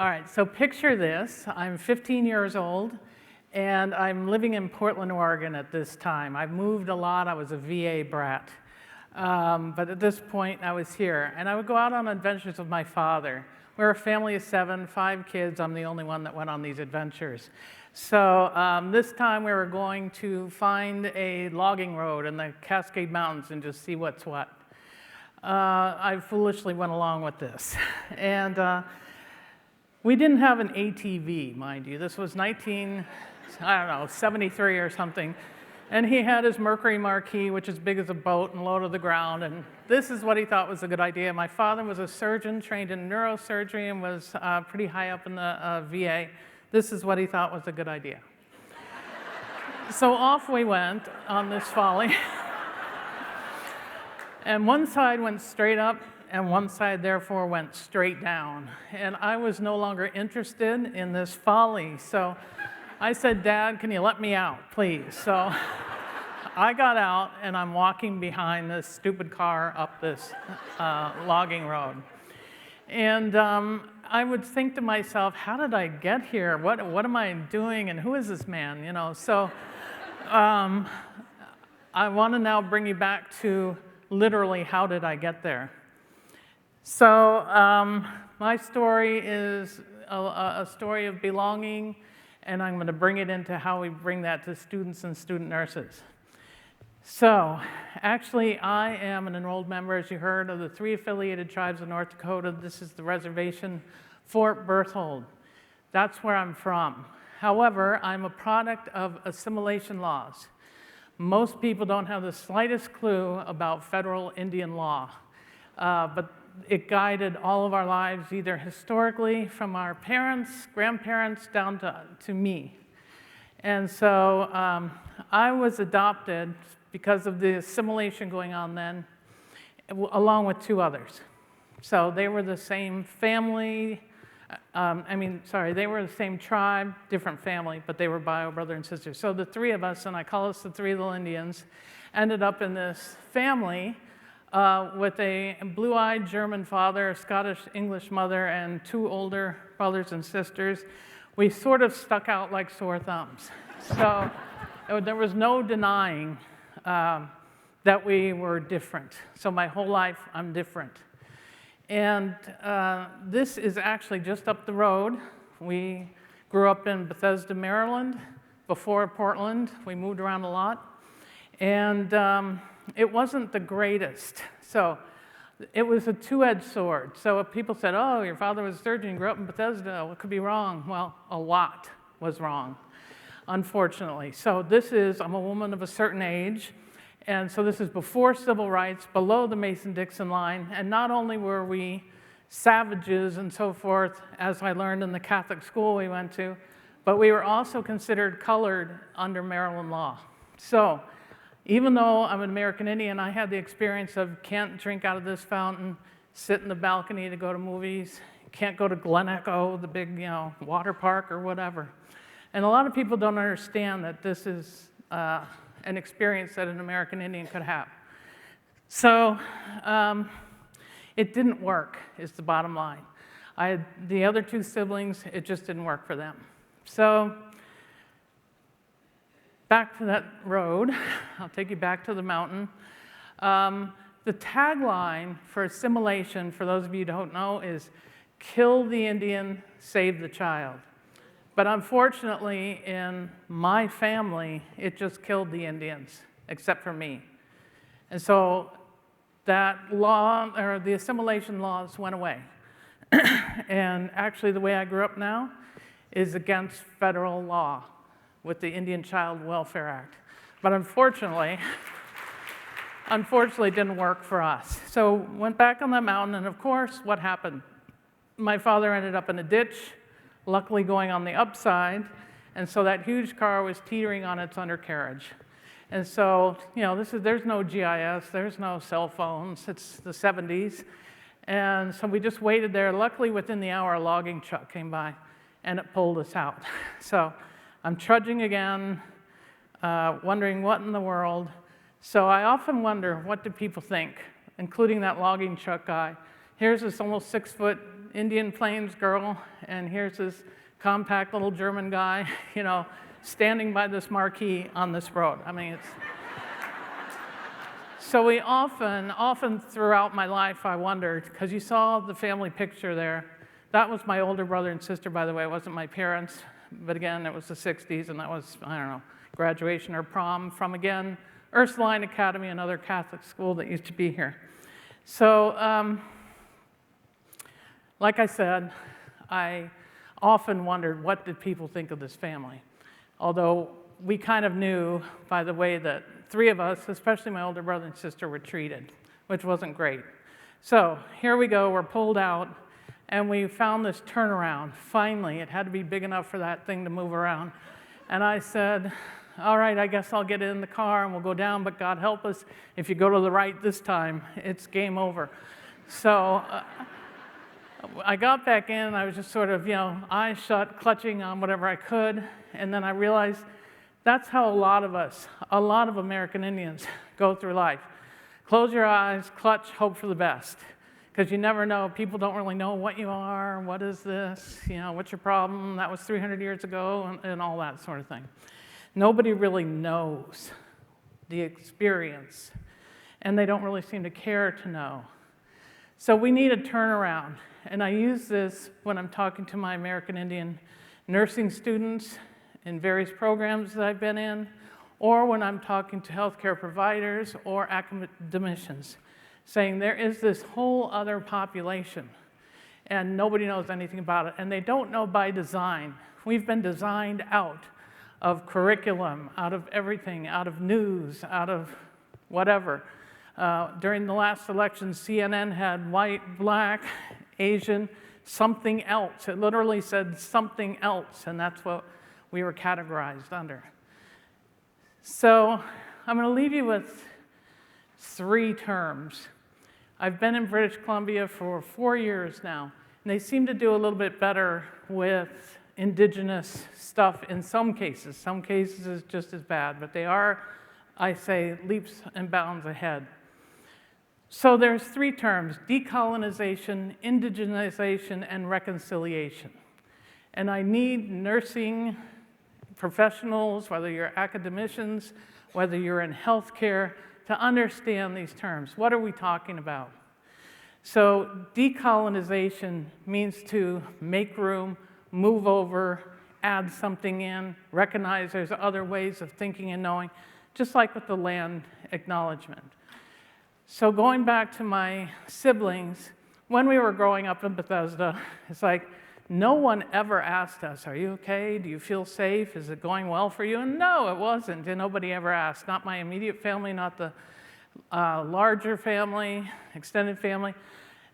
All right, so picture this. I'm 15 years old, and I'm living in Portland, Oregon at this time. I've moved a lot. I was a VA brat. But at this point, I was here. And I would go out on adventures with my father. We're a family of 7, 5 kids. I'm the only one that went on these adventures. So this time, we were going to find a logging road in the Cascade Mountains and just see what's what. I foolishly went along with this. And we didn't have an ATV, mind you. This was 73 or something. And he had his Mercury Marquis, which is big as a boat and low to the ground. And this is what he thought was a good idea. My father was a surgeon, trained in neurosurgery, and was pretty high up in the VA. This is what he thought was a good idea. So off we went on this folly. And one side went straight up, and one side, therefore, went straight down. And I was no longer interested in this folly. So I said, "Dad, can you let me out, please?" So I got out, and I'm walking behind this stupid car up this logging road. And I would think to myself, how did I get here? What am I doing, and who is this man? You know. So I want to now bring you back to literally, how did I get there? So my story is a story of belonging, and I'm going to bring it into how we bring that to students and student nurses. So actually, I am an enrolled member, as you heard, of the 3 affiliated tribes of North Dakota. This is the reservation, Fort Berthold. That's where I'm from. However, I'm a product of assimilation laws. Most people don't have the slightest clue about federal Indian law, but it guided all of our lives, either historically from our parents, grandparents, down to me. And so I was adopted because of the assimilation going on then, along with 2 others. So they were the same family, they were the same tribe, different family, but they were bio brother and sister. So the 3 of us, and I call us the 3 little Indians, ended up in this family with a blue-eyed German father, a Scottish-English mother, and 2 older brothers and sisters. We sort of stuck out like sore thumbs. So there was no denying that we were different. So my whole life, I'm different. And this is actually just up the road. We grew up in Bethesda, Maryland, before Portland. We moved around a lot. And it wasn't the greatest. So it was a 2-edged sword. So if people said, "Oh, your father was a surgeon, you grew up in Bethesda, what could be wrong?" Well, a lot was wrong, unfortunately. So I'm a woman of a certain age, and so this is before civil rights, below the Mason-Dixon line, and not only were we savages and so forth, as I learned in the Catholic school we went to, but we were also considered colored under Maryland law. So even though I'm an American Indian, I had the experience of can't drink out of this fountain, sit in the balcony to go to movies, can't go to Glen Echo, the big water park or whatever. And a lot of people don't understand that this is an experience that an American Indian could have. So it didn't work, is the bottom line. I had the other 2 siblings, it just didn't work for them. So back to that road, I'll take you back to the mountain. The tagline for assimilation, for those of you who don't know, is "Kill the Indian, save the child." But unfortunately, in my family, it just killed the Indians, except for me. And so that law, or the assimilation laws, went away. And actually, the way I grew up now is against federal law with the Indian Child Welfare Act. But unfortunately, it didn't work for us. So went back on that mountain, and of course, what happened? My father ended up in a ditch, luckily going on the upside, and so that huge car was teetering on its undercarriage. And so, there's no GIS, there's no cell phones, it's the 70s. And so we just waited there. Luckily, within the hour, a logging truck came by, and it pulled us out. So I'm trudging again, wondering what in the world. So I often wonder, what do people think, including that logging truck guy? Here's this almost 6-foot Indian Plains girl, and here's this compact little German guy, you know, standing by this marquee on this road. I mean, it's... So we often throughout my life, I wondered, because you saw the family picture there. That was my older brother and sister, by the way. It wasn't my parents, but again, it was the 60s, and that was, I don't know, graduation or prom from, again, Ursuline Academy, another Catholic school that used to be here. So, like I said, I often wondered, what did people think of this family? Although we kind of knew by the way that three of us, especially my older brother and sister, were treated, which wasn't great. So here we go, we're pulled out, and we found this turnaround. Finally, it had to be big enough for that thing to move around. And I said, all right, I guess I'll get in the car and we'll go down, but God help us, if you go to the right this time, it's game over. So I got back in, I was just sort of, you know, eyes shut, clutching on whatever I could, and then I realized that's how a lot of American Indians go through life. Close your eyes, clutch, hope for the best. Because you never know, people don't really know what you are, what is this, you know, what's your problem, that was 300 years ago, and all that sort of thing. Nobody really knows the experience, and they don't really seem to care to know. So we need a turnaround, and I use this when I'm talking to my American Indian nursing students in various programs that I've been in, or when I'm talking to healthcare providers or academicians, saying there is this whole other population, and nobody knows anything about it, and they don't know by design. We've been designed out of curriculum, out of everything, out of news, out of whatever. During the last election, CNN had white, black, Asian, something else. It literally said something else, and that's what we were categorized under. So I'm going to leave you with three terms. I've been in British Columbia for 4 years now, and they seem to do a little bit better with Indigenous stuff in some cases. Some cases is just as bad, but they are, I say, leaps and bounds ahead. So there's three terms: decolonization, indigenization, and reconciliation. And I need nursing professionals, whether you're academicians, whether you're in healthcare, to understand these terms. What are we talking about? So decolonization means to make room, move over, add something in, recognize there's other ways of thinking and knowing, just like with the land acknowledgement. So going back to my siblings, when we were growing up in Bethesda, it's like, no one ever asked us, are you okay? Do you feel safe? Is it going well for you? And no, it wasn't, and nobody ever asked. Not my immediate family, not the larger family, extended family,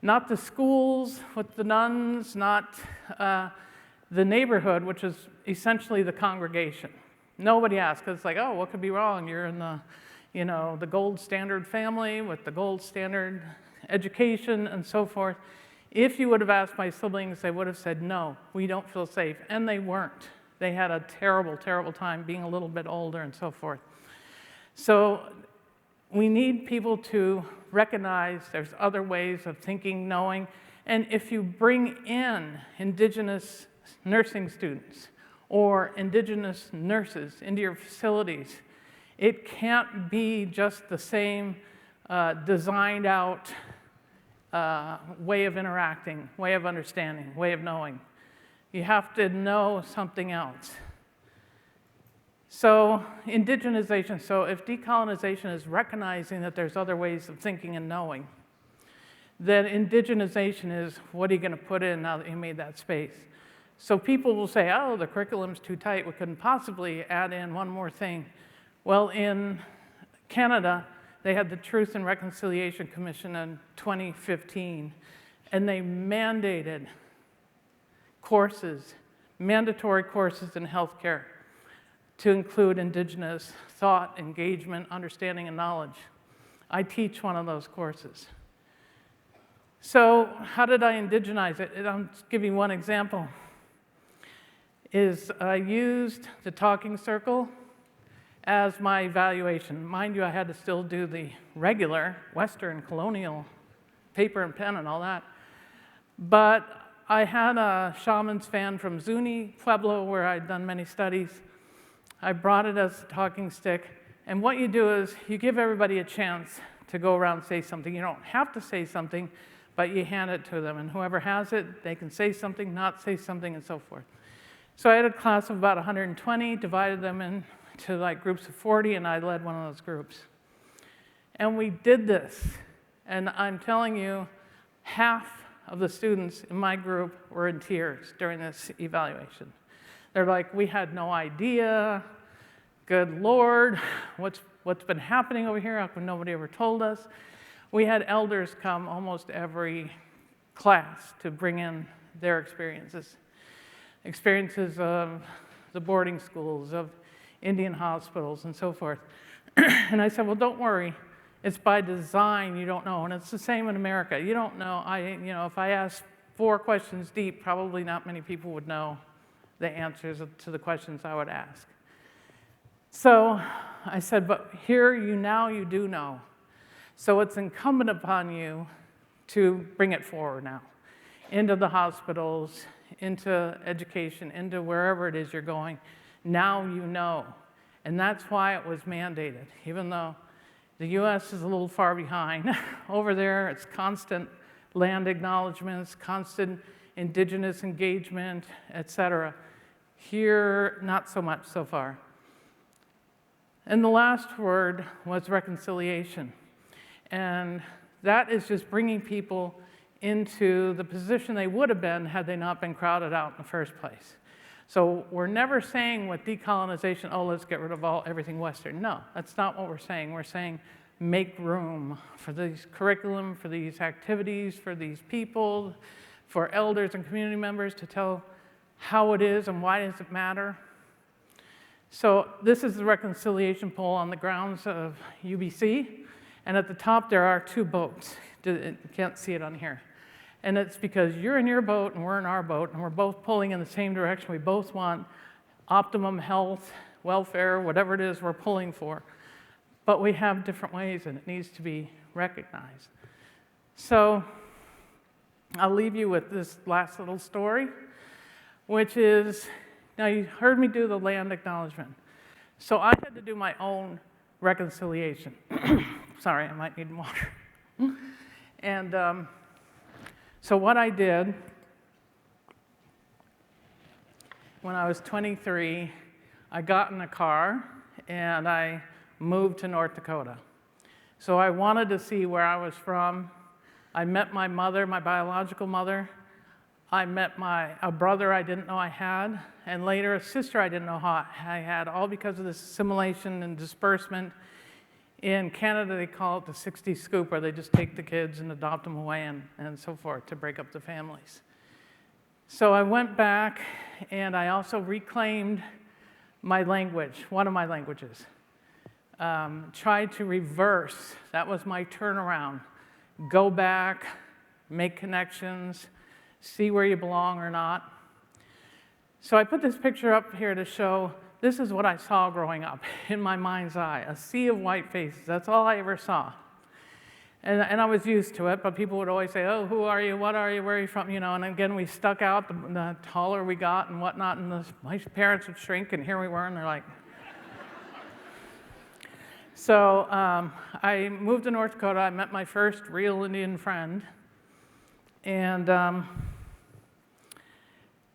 not the schools with the nuns, not the neighborhood, which is essentially the congregation. Nobody asked, because it's like, oh, what could be wrong? You're in the, you know, the gold standard family with the gold standard education and so forth. If you would have asked my siblings, they would have said, no, we don't feel safe. And they weren't. They had a terrible, terrible time being a little bit older and so forth. So we need people to recognize there's other ways of thinking, knowing. And if you bring in Indigenous nursing students or Indigenous nurses into your facilities, it can't be just the same designed out way of interacting, way of understanding, way of knowing. You have to know something else. So indigenization, so if decolonization is recognizing that there's other ways of thinking and knowing, then indigenization is, what are you going to put in now that you made that space? So people will say, oh, the curriculum's too tight, we couldn't possibly add in one more thing. Well, in Canada, they had the Truth and Reconciliation Commission in 2015, and they mandated courses, mandatory courses in healthcare to include Indigenous thought, engagement, understanding, and knowledge. I teach one of those courses. So how did I indigenize it? I'll just give you one example. I used the talking circle as my evaluation. Mind you, I had to still do the regular Western colonial paper and pen and all that. But I had a shaman's fan from Zuni, Pueblo, where I'd done many studies. I brought it as a talking stick. And what you do is you give everybody a chance to go around and say something. You don't have to say something, but you hand it to them. And whoever has it, they can say something, not say something, and so forth. So I had a class of about 120, divided them into like groups of 40, and I led one of those groups. And we did this. And I'm telling you, half of the students in my group were in tears during this evaluation. They're like, we had no idea. Good Lord, what's been happening over here? How come nobody ever told us? We had elders come almost every class to bring in their experiences of the boarding schools, of Indian hospitals, and so forth. And I said, well, don't worry. It's by design, you don't know. And it's the same in America. You don't know. If I asked 4 questions deep, probably not many people would know the answers to the questions I would ask. So I said, but here you do know. So it's incumbent upon you to bring it forward now into the hospitals, into education, into wherever it is you're going. Now you know. And that's why it was mandated, even though the US is a little far behind. Over there, it's constant land acknowledgments, constant Indigenous engagement, etc. Here, not so much so far. And the last word was reconciliation. And that is just bringing people into the position they would have been had they not been crowded out in the first place. So we're never saying with decolonization, oh, let's get rid of everything Western. No, that's not what we're saying. We're saying make room for these curriculum, for these activities, for these people, for elders and community members to tell how it is and why does it matter. So this is the reconciliation pole on the grounds of UBC. And at the top there are 2 boats. You can't see it on here. And it's because you're in your boat and we're in our boat, and we're both pulling in the same direction. We both want optimum health, welfare, whatever it is we're pulling for. But we have different ways, and it needs to be recognized. So I'll leave you with this last little story, which is, now you heard me do the land acknowledgement. So I had to do my own reconciliation. Sorry, I might need water. And so what I did when I was 23, I got in a car and I moved to North Dakota. So I wanted to see where I was from. I met my mother, my biological mother. I met a brother I didn't know I had, and later a sister I didn't know I had, all because of this assimilation and disbursement. In Canada, they call it the 60 scoop, where they just take the kids and adopt them away and so forth to break up the families. So I went back, and I also reclaimed my language, one of my languages. Tried to reverse, that was my turnaround. Go back, make connections, see where you belong or not. So I put this picture up here to show this is what I saw growing up in my mind's eye, a sea of white faces. That's all I ever saw. And I was used to it, but people would always say, oh, who are you, what are you, where are you from, and again, we stuck out the taller we got and whatnot, and my parents would shrink, and here we were, and they're like. So I moved to North Dakota. I met my first real Indian friend, and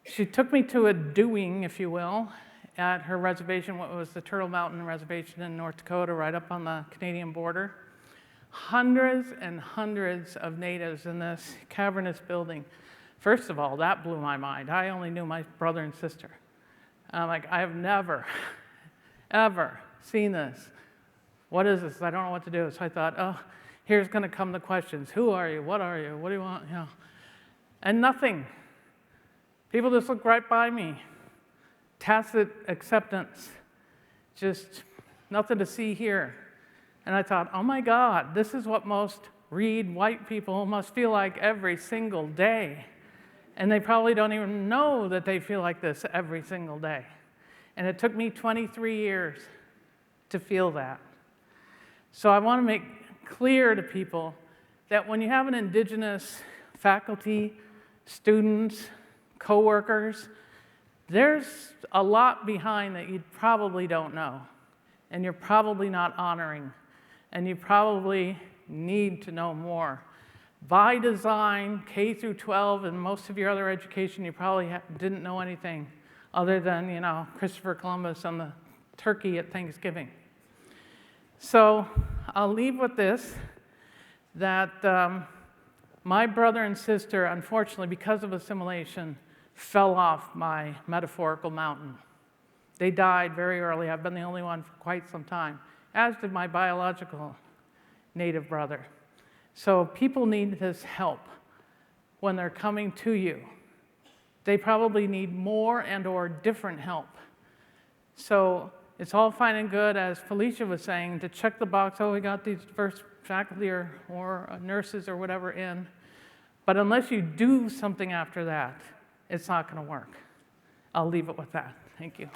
she took me to a doing, if you will, at her reservation, what was the Turtle Mountain Reservation in North Dakota, right up on the Canadian border. Hundreds and hundreds of natives in this cavernous building. First of all, that blew my mind. I only knew my brother and sister. I'm like, I have never, ever seen this. What is this? I don't know what to do. So I thought, oh, here's going to come the questions. Who are you? What are you? What do you want? And nothing. People just looked right by me. Tacit acceptance. Just nothing to see here. And I thought, oh my God, this is what most Reed white people must feel like every single day. And they probably don't even know that they feel like this every single day. And it took me 23 years to feel that. So I want to make clear to people that when you have an Indigenous faculty, students, coworkers. There's a lot behind that you probably don't know, and you're probably not honoring, and you probably need to know more. By design, K through 12 and most of your other education, you probably didn't know anything other than, you know, Christopher Columbus and the turkey at Thanksgiving. So I'll leave with this, that my brother and sister, unfortunately, because of assimilation, fell off my metaphorical mountain. They died very early. I've been the only one for quite some time, as did my biological native brother. So people need this help when they're coming to you. They probably need more and/or different help. So it's all fine and good, as Felicia was saying, to check the box, oh, we got these first faculty or nurses or whatever in. But unless you do something after that, it's not going to work. I'll leave it with that. Thank you.